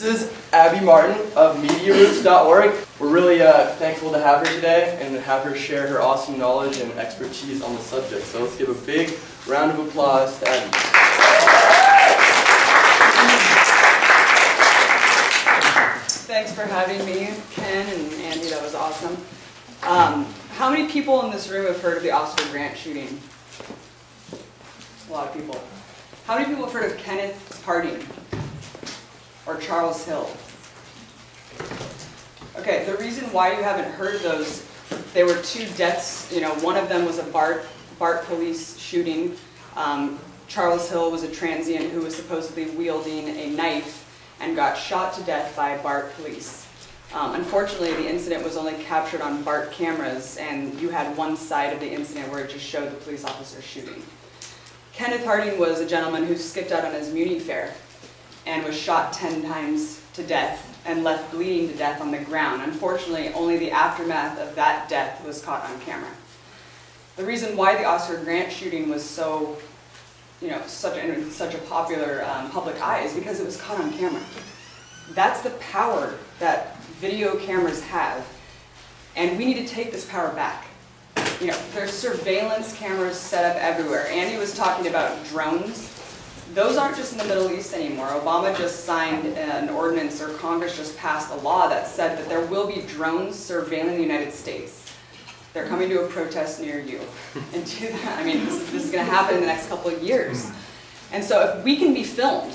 This is Abby Martin of MediaRoots.org. We're really thankful to have her today and have her share her awesome knowledge and expertise on the subject. So let's give a big round of applause to Abby. Thanks for having me, Ken and Andy. That was awesome. How many people in this room have heard of the Oscar Grant shooting? A lot of people. How many people have heard of Kenneth Harding or Charles Hill? Okay, the reason why you haven't heard of those, they were two deaths. You know, one of them was a BART police shooting. Charles Hill was a transient who was supposedly wielding a knife and got shot to death by BART police. Unfortunately, the incident was only captured on BART cameras, and you had one side of the incident where it just showed the police officer shooting. Kenneth Harding was a gentleman who skipped out on his Muni fare and was shot 10 times to death and left bleeding to death on the ground. Unfortunately, only the aftermath of that death was caught on camera. The reason why the Oscar Grant shooting was so, such a popular public eye is because it was caught on camera. That's the power that video cameras have, and we need to take this power back. There's surveillance cameras set up everywhere. Andy was talking about drones. Those aren't just in the Middle East anymore. Obama just signed an ordinance, or Congress just passed a law that said that there will be drones surveilling the United States. They're coming to a protest near you. And this is going to happen in the next couple of years. And so if we can be filmed,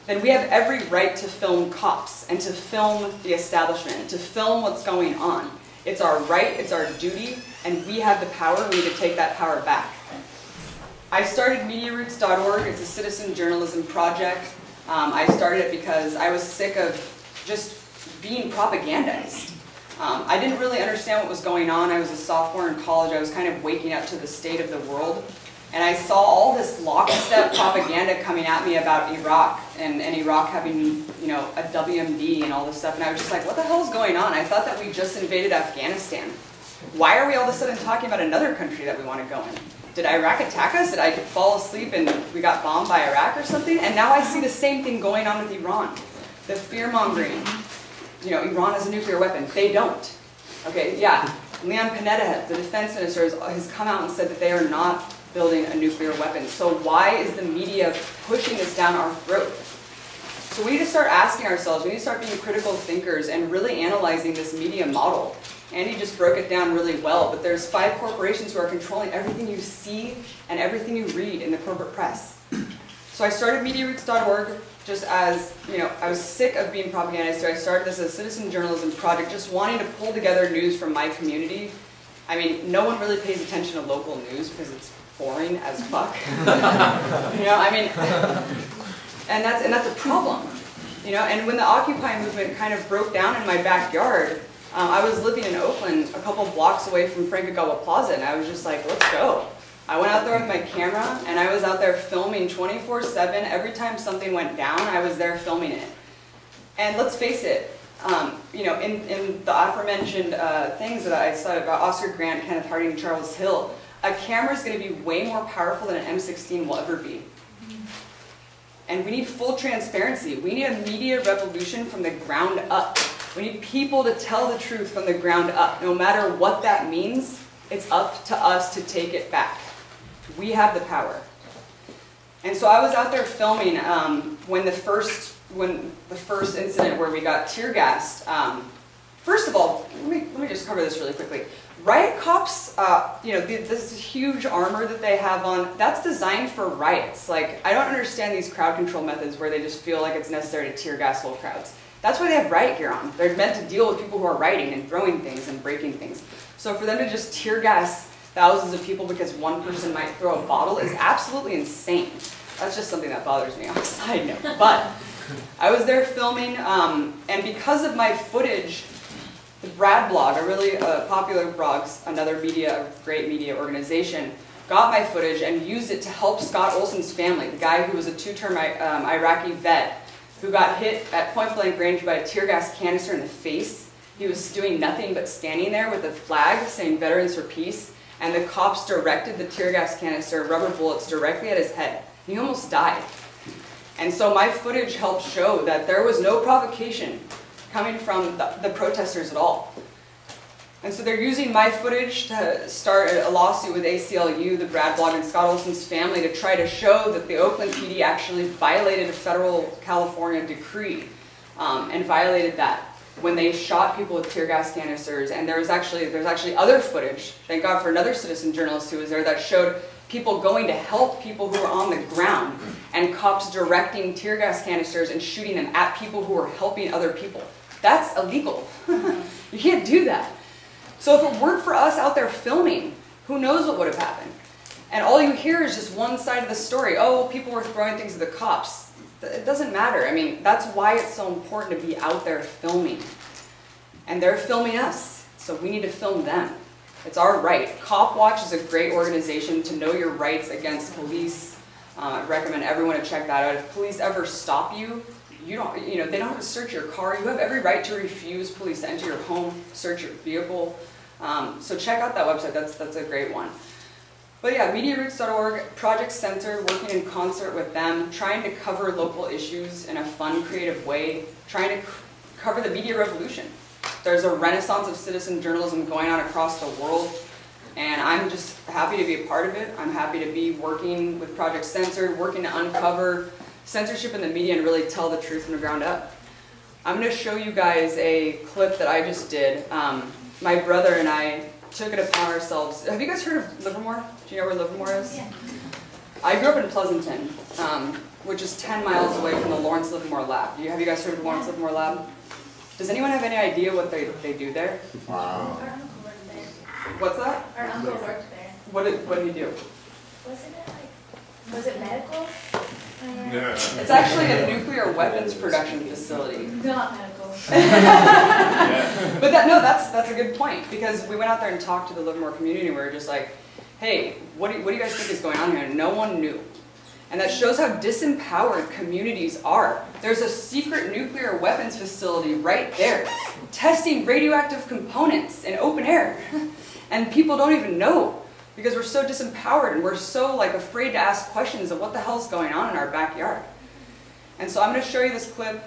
then we have every right to film cops and to film the establishment, to film what's going on. It's our right, it's our duty, and we have the power. We need to take that power back. I started MediaRoots.org. It's a citizen journalism project. I started it because I was sick of just being propagandized. I didn't really understand what was going on. I was a sophomore in college. I was kind of waking up to the state of the world. And I saw all this lockstep propaganda coming at me about Iraq and Iraq having, a WMD and all this stuff. And I was just like, what the hell is going on? I thought that we just invaded Afghanistan. Why are we all of a sudden talking about another country that we want to go in? Did Iraq attack us? Did I fall asleep and we got bombed by Iraq or something? And now I see the same thing going on with Iran. The fear-mongering. Iran has a nuclear weapon. They don't. Okay, yeah. Leon Panetta, the defense minister, has come out and said that they are not building a nuclear weapon. So why is the media pushing this down our throat? So we need to start asking ourselves, we need to start being critical thinkers and really analyzing this media model. Andy just broke it down really well, but there's 5 corporations who are controlling everything you see and everything you read in the corporate press. So I started MediaRoots.org just as, I was sick of being propagandized, so I started this as a citizen journalism project, just wanting to pull together news from my community. I mean, no one really pays attention to local news because it's boring as fuck. And that's a problem. And when the Occupy movement kind of broke down in my backyard, I was living in Oakland, a couple blocks away from Frankagawa Plaza, and I was just like, let's go. I went out there with my camera, and I was out there filming 24/7. Every time something went down, I was there filming it. And let's face it, in the aforementioned things that I said about Oscar Grant, Kenneth Harding, and Charles Hill, a camera is going to be way more powerful than an M16 will ever be. And we need full transparency. We need a media revolution from the ground up. We need people to tell the truth from the ground up. No matter what that means, it's up to us to take it back. We have the power. And so I was out there filming when the first incident where we got tear gassed. First of all, let me just cover this really quickly. Riot cops, this huge armor that they have on, that's designed for riots. Like, I don't understand these crowd control methods where they just feel like it's necessary to tear gas whole crowds. That's why they have riot gear on. They're meant to deal with people who are rioting and throwing things and breaking things. So for them to just tear gas thousands of people because one person might throw a bottle is absolutely insane. That's just something that bothers me on a side note. But I was there filming, and because of my footage, the Brad blog, a really popular blog, another great media organization, got my footage and used it to help Scott Olson's family, the guy who was a 2-term Iraqi vet who got hit at point-blank range by a tear gas canister in the face. He was doing nothing but standing there with a flag saying "Veterans for Peace," and the cops directed the tear gas canister, rubber bullets, directly at his head. He almost died. And so my footage helped show that there was no provocation coming from the protesters at all. And so they're using my footage to start a lawsuit with ACLU, the Brad Blog, and Scott Olson's family to try to show that the Oakland PD actually violated a federal California decree and violated that when they shot people with tear gas canisters. And there's actually other footage, thank God for another citizen journalist who was there, that showed people going to help people who were on the ground and cops directing tear gas canisters and shooting them at people who were helping other people. That's illegal. You can't do that. So if it weren't for us out there filming, who knows what would have happened? And all you hear is just one side of the story. Oh, people were throwing things at the cops. It doesn't matter. I mean, that's why it's so important to be out there filming. And they're filming us, so we need to film them. It's our right. Cop Watch is a great organization to know your rights against police. I recommend everyone to check that out. If police ever stop you, they don't have to search your car. You have every right to refuse police to enter your home, search your vehicle. So check out that website. That's a great one. But yeah, MediaRoots.org, Project Censored, working in concert with them, trying to cover local issues in a fun, creative way, trying to cover the media revolution. There's a renaissance of citizen journalism going on across the world, and I'm just happy to be a part of it. I'm happy to be working with Project Censored, working to uncover censorship in the media and really tell the truth from the ground up. I'm going to show you guys a clip that I just did. My brother and I took it upon ourselves. Have you guys heard of Livermore? Do you know where Livermore is? Yeah. I grew up in Pleasanton, which is 10 miles away from the Lawrence Livermore Lab. Have you guys heard of the Lawrence Livermore Lab? Does anyone have any idea what they do there? Wow. Our uncle worked there. What's that? Our uncle worked there. What did he do? Was it medical? Yeah. It's actually a nuclear weapons production facility. Not medical. But that's a good point, because we went out there and talked to the Livermore community, and we were just like, hey, what do you guys think is going on here? And no one knew. And that shows how disempowered communities are. There's a secret nuclear weapons facility right there, testing radioactive components in open air. And people don't even know, because we're so disempowered and we're so afraid to ask questions of what the hell's going on in our backyard. And so I'm going to show you this clip.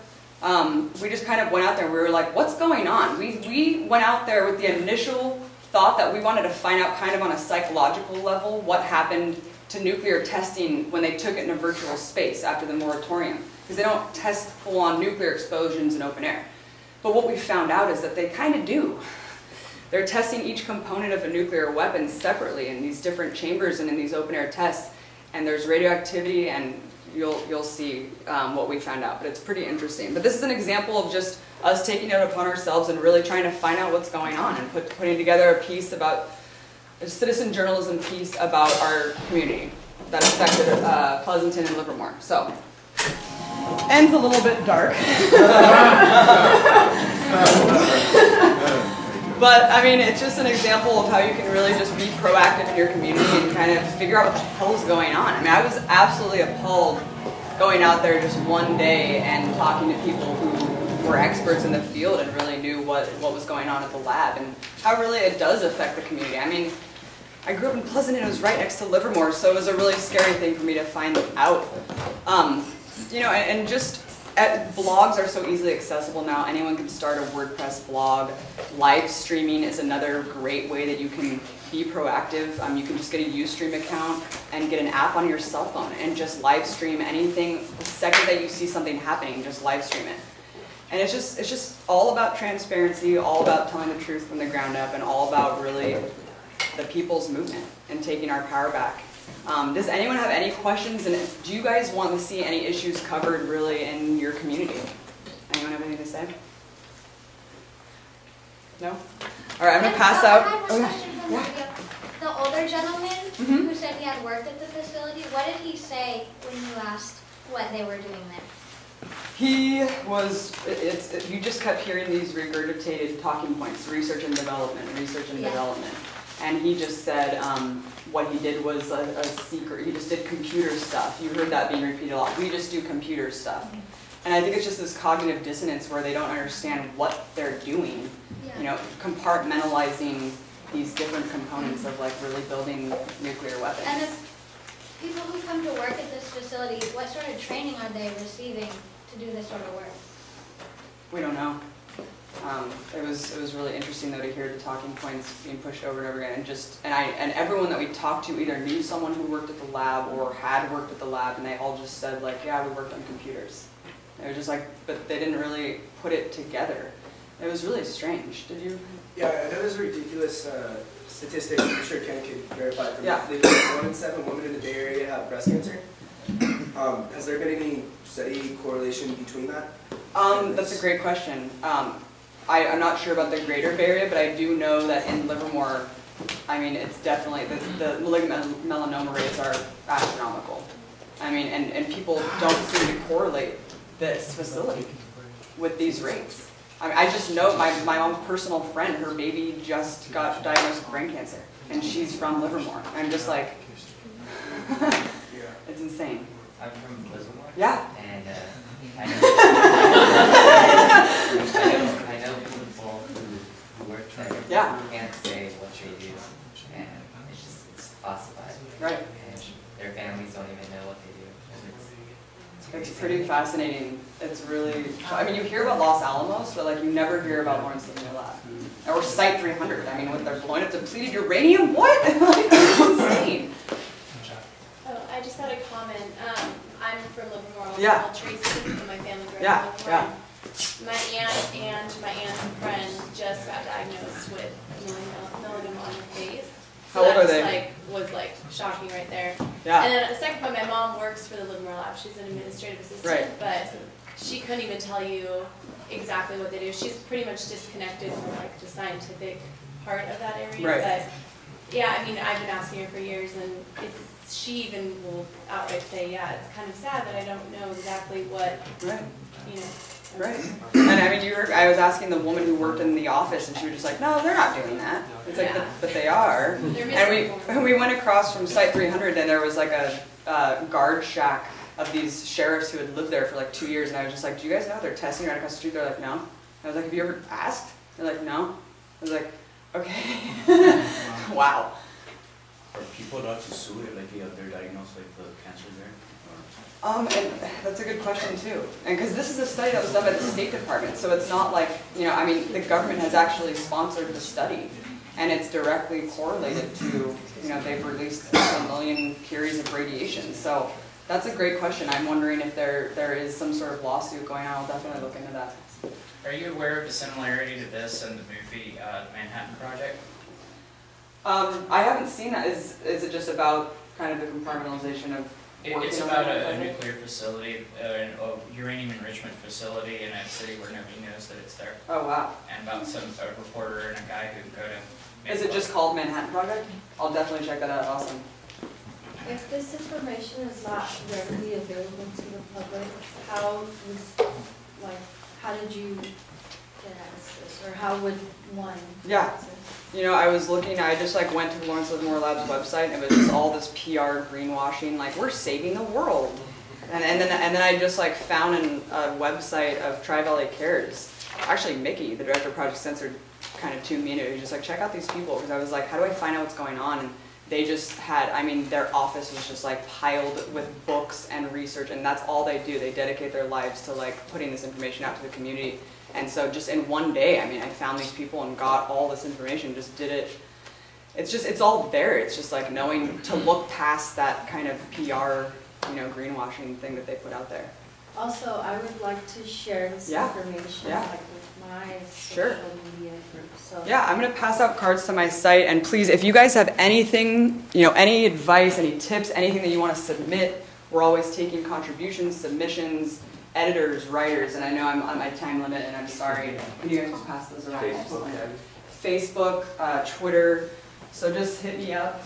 We just kind of went out there and we were like, what's going on? We went out there with the initial thought that we wanted to find out kind of on a psychological level what happened to nuclear testing when they took it in a virtual space after the moratorium, because they don't test full-on nuclear explosions in open air. But what we found out is that they kind of do. They're testing each component of a nuclear weapon separately in these different chambers and in these open-air tests, and there's radioactivity, and you'll see what we found out. But it's pretty interesting. But this is an example of just us taking it upon ourselves and really trying to find out what's going on and putting together a piece about a citizen journalism piece about our community that affected Pleasanton and Livermore. So, ends a little bit dark. But, I mean, it's just an example of how you can really just be proactive in your community and kind of figure out what the hell's going on. I mean, I was absolutely appalled going out there just one day and talking to people who were experts in the field and really knew what was going on at the lab and how really it does affect the community. I mean, I grew up in Pleasanton, it was right next to Livermore, so it was a really scary thing for me to find out. And just blogs are so easily accessible now. Anyone can start a WordPress blog. Live streaming is another great way that you can be proactive. You can just get a Ustream account and get an app on your cell phone and just live stream anything. The second that you see something happening, just live stream it. And it's just all about transparency, all about telling the truth from the ground up, and all about really the people's movement and taking our power back. Does anyone have any questions, and do you guys want to see any issues covered really in your community? Anyone have anything to say? No? All right, I'm going to pass out. I have one question from the older gentleman who said he had worked at the facility. What did he say when you asked what they were doing there? He was, you just kept hearing these regurgitated talking points, research and development, research and development. And he just said what he did was a secret. He just did computer stuff. You heard that being repeated a lot. We just do computer stuff. And I think it's just this cognitive dissonance where they don't understand what they're doing. You know, compartmentalizing these different components of really building nuclear weapons. people who come to work at this facility, what sort of training are they receiving to do this sort of work? We don't know. It was really interesting though to hear the talking points being pushed over and over again, and everyone that we talked to either knew someone who worked at the lab or had worked at the lab, and they all just said like, yeah, we worked on computers. They were just like, but they didn't really put it together. It was really strange. Did you? Yeah, I know there's a ridiculous statistic. I'm sure Ken could verify it from Yeah. me. 1 in 7 women in the Bay Area have breast cancer. Has there been any study correlation between that? That's a great question. I'm not sure about the greater Bay Area, but I do know that in Livermore, I mean, it's definitely, the malignant melanoma rates are astronomical. I mean, and people don't seem to correlate this facility with these rates. I mean, I just know my mom's personal friend, her baby just got diagnosed with brain cancer, and she's from Livermore. I'm just like, it's insane. I'm from Livermore. Yeah. And I know people who work there. Yeah. Who can't say what they do, and it's classified. Right. And their families don't even know what they do. And It's pretty fascinating. It's really, I mean, you hear about Los Alamos, but like you never hear about Lawrence Livermore Lab. Or Site 300. I mean, with their blowing up depleted uranium, what? Like, it's insane. Oh, I just had a comment. I'm from Livermore, also Yeah. called Tracy, and my family grew Yeah, up in yeah. Livermore. My aunt and my aunt's friend just got diagnosed with melanoma on her face. How old are that they? was like shocking right there. Yeah. And then at the second point, my mom works for the Livermore Lab. She's an administrative assistant, Right. but she couldn't even tell you exactly what they do. She's pretty much disconnected from like the scientific part of that area. Right. But yeah, I mean, I've been asking her for years, and she even will outright say, yeah, it's kind of sad that I don't know exactly what, Right. you know. Right. And I mean, I was asking the woman who worked in the office, and she was just like, no, they're not doing that. It's like, Yeah. but they are. They're And we went across from Site 300, and there was like a guard shack of these sheriffs who had lived there for like 2 years, and I was just like, do you guys know they're testing right across the street? They're like, no. I was like, have you ever asked? They're like, no. I was like, okay. Wow. Are people allowed to sue it, like they're diagnosed like the cancer there? And that's a good question too. And because this is a study that was done by the State Department, so it's not like, you know, I mean, the government has actually sponsored the study, and it's directly correlated to, you know, they've released 1 million curies of radiation. So that's a great question. I'm wondering if there is some sort of lawsuit going on. I'll definitely look into that. Are you aware of the similarity to this and the movie Manhattan Project? I haven't seen that. Is it just about kind of the compartmentalization of It's about a nuclear facility, a uranium enrichment facility in a city where nobody knows that it's there. Oh, wow. And about a reporter and a guy who go to... Is it just called Manhattan Project? I'll definitely check that out. Awesome. If this information is not readily available to the public, how did you get access, or how would one Yeah. access? You know, I was looking, I just like went to the Lawrence Livermore Lab's website, and it was just all this PR greenwashing, like we're saving the world. And then I just like found a website of Tri-Valley Cares. Actually, Mickey, the director of Project Censored, kind of tuned me into it. He was just like, check out these people, because I was like, how do I find out what's going on? And they just had, I mean, their office was just like piled with books and research, and that's all they do. They dedicate their lives to like putting this information out to the community. And so just in one day, I mean, I found these people and got all this information, just did it. It's all there. It's just like knowing to look past that kind of PR, you know, greenwashing thing that they put out there. Also, I would like to share this information like with my social media group. So Yeah, I'm going to pass out cards to my site, and please, if you guys have anything, you know, any advice, any tips, anything that you want to submit, we're always taking contributions, submissions, editors, writers, and I know I'm on my time limit, and I'm sorry. Can you guys just pass those around? Facebook, Twitter. So just hit me up.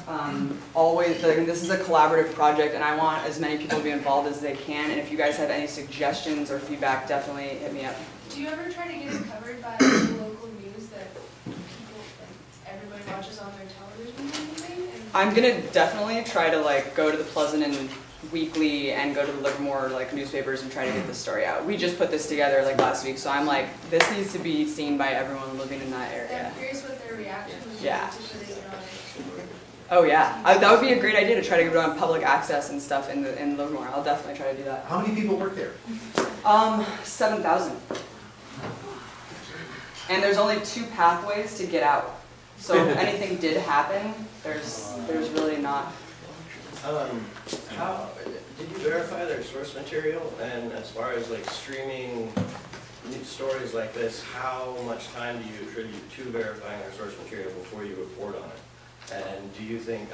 Always, this is a collaborative project, and I want as many people to be involved as they can. And if you guys have any suggestions or feedback, definitely hit me up. Do you ever try to get it covered by the local news that people, like, everybody watches on their television or something? I'm gonna definitely try to like go to the Pleasant and Weekly and go to the Livermore like newspapers and try to get this story out. We just put this together like last week, so I'm like, this needs to be seen by everyone living in that area. I'm curious what their reaction was Yeah. to put it on. Oh yeah, that would be a great idea to try to go on public access and stuff in Livermore. I'll definitely try to do that. How many people work there? 7,000. And there's only 2 pathways to get out. So if anything did happen, there's really not. How did you verify their source material? And as far as like streaming news stories like this, how much time do you attribute to verifying their source material before you report on it? And do you think,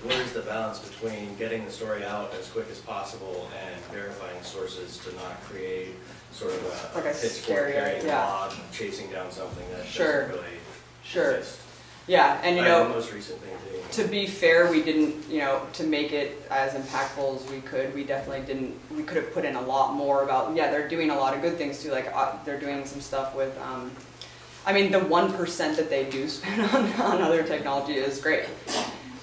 what is the balance between getting the story out as quick as possible and verifying sources to not create sort of a pitchfork carrying blog chasing down something that doesn't really exist? Yeah, and you know, the most recent thing to be fair, we didn't, to make it as impactful as we could, we definitely didn't, we could have put in a lot more about, they're doing a lot of good things too, like they're doing some stuff with, I mean, the 1% that they do spend on other technology is great.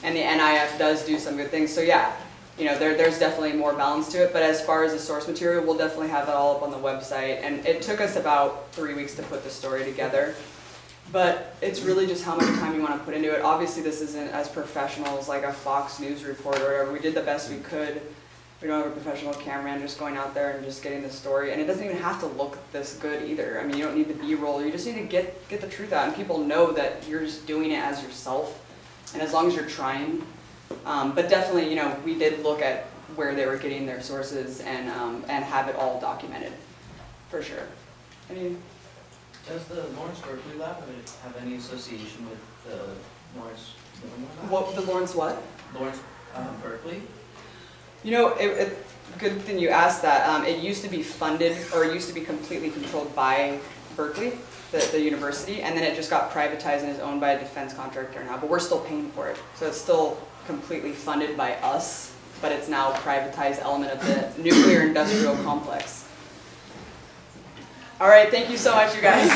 And the NIF does do some good things, so yeah, there's definitely more balance to it, but as far as the source material, we'll definitely have it all up on the website, and it took us about 3 weeks to put the story together. But it's really just how much time you want to put into it. Obviously, this isn't as professional as like a Fox News report or whatever. We did the best we could. We don't have a professional cameraman just going out there and just getting the story. And it doesn't even have to look this good either. I mean, you don't need the B-roll. You just need to get the truth out. And people know that you're just doing it as yourself. And as long as you're trying. But definitely, we did look at where they were getting their sources and have it all documented, for sure. I mean, does the Lawrence Berkeley Lab have any association with the Lawrence Lab? What, the Lawrence what? Lawrence Berkeley? Good thing you asked that. It used to be funded, or it used to be completely controlled by Berkeley, the university, and then it just got privatized and is owned by a defense contractor now, but we're still paying for it. So it's still completely funded by us, but it's now a privatized element of the nuclear industrial complex. All right, thank you so much, you guys.